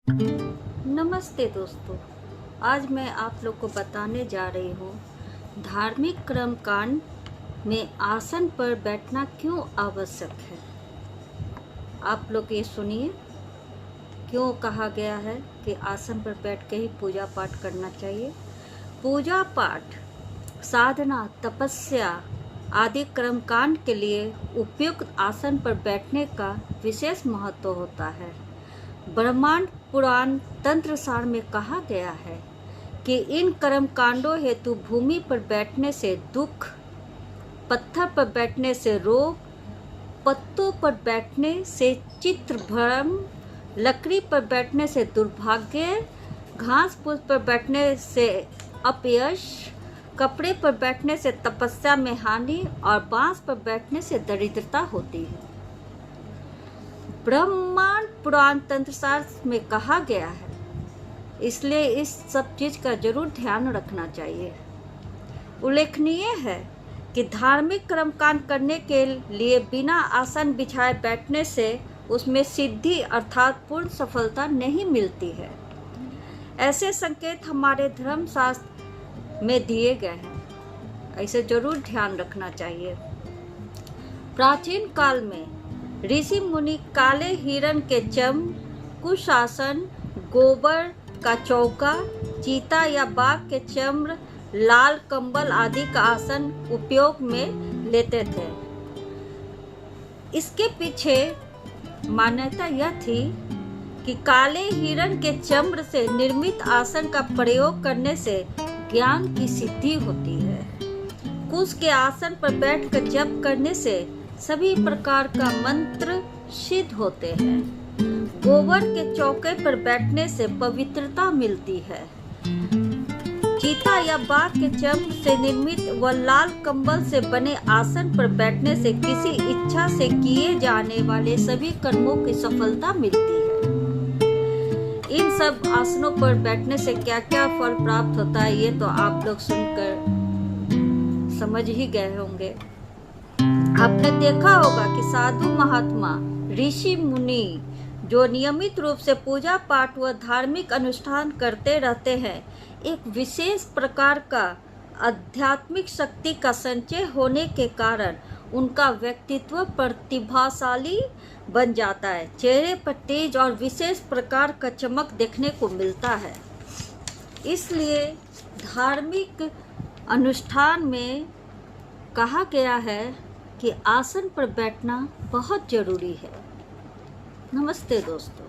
नमस्ते दोस्तों। आज मैं आप लोग को बताने जा रही हूँ धार्मिक कर्मकांड में आसन पर बैठना क्यों आवश्यक है। आप लोग ये सुनिए, क्यों कहा गया है कि आसन पर बैठ के ही पूजा पाठ करना चाहिए। पूजा पाठ, साधना, तपस्या आदि कर्मकांड के लिए उपयुक्त आसन पर बैठने का विशेष महत्व होता है। ब्रह्मांड पुराण तंत्र सार में कहा गया है कि इन कर्मकांडों हेतु भूमि पर बैठने से दुख, पत्थर पर बैठने से रोग, पत्तों पर बैठने से चित्रभ्रम, लकड़ी पर बैठने से दुर्भाग्य, घास फूस पर बैठने से अपयश, कपड़े पर बैठने से तपस्या में हानि और बांस पर बैठने से दरिद्रता होती है। ब्रह्मांड पुराण तंत्रसार में कहा गया है, इसलिए इस सब चीज का जरूर ध्यान रखना चाहिए। उल्लेखनीय है कि धार्मिक कर्मकांड करने के लिए बिना आसन बिछाए बैठने से उसमें सिद्धि अर्थात पूर्ण सफलता नहीं मिलती है। ऐसे संकेत हमारे धर्मशास्त्र में दिए गए हैं, ऐसे जरूर ध्यान रखना चाहिए। प्राचीन काल में ऋषि मुनि काले हिरण के चम, कुशासन, गोबर का चौका, चीता या बाघ के चम्र, लाल कंबल आदि का आसन उपयोग में लेते थे। इसके पीछे मान्यता यह थी कि काले हिरण के चम्र से निर्मित आसन का प्रयोग करने से ज्ञान की सिद्धि होती है। कुश के आसन पर बैठकर जप करने से सभी प्रकार का मंत्र सिद्ध होते हैं। गोबर के चौके पर बैठने से पवित्रता मिलती है। चीता या बाघ के चर्म से निर्मित व लाल कंबल से बने आसन पर बैठने से किसी इच्छा से किए जाने वाले सभी कर्मों की सफलता मिलती है। इन सब आसनों पर बैठने से क्या क्या फल प्राप्त होता है, ये तो आप लोग सुनकर समझ ही गए होंगे। आपने देखा होगा कि साधु महात्मा, ऋषि मुनि जो नियमित रूप से पूजा पाठ व धार्मिक अनुष्ठान करते रहते हैं, एक विशेष प्रकार का आध्यात्मिक शक्ति का संचय होने के कारण उनका व्यक्तित्व प्रतिभाशाली बन जाता है। चेहरे पर तेज और विशेष प्रकार का चमक देखने को मिलता है। इसलिए धार्मिक अनुष्ठान में कहा गया है कि आसन पर बैठना बहुत जरूरी है। नमस्ते दोस्तों।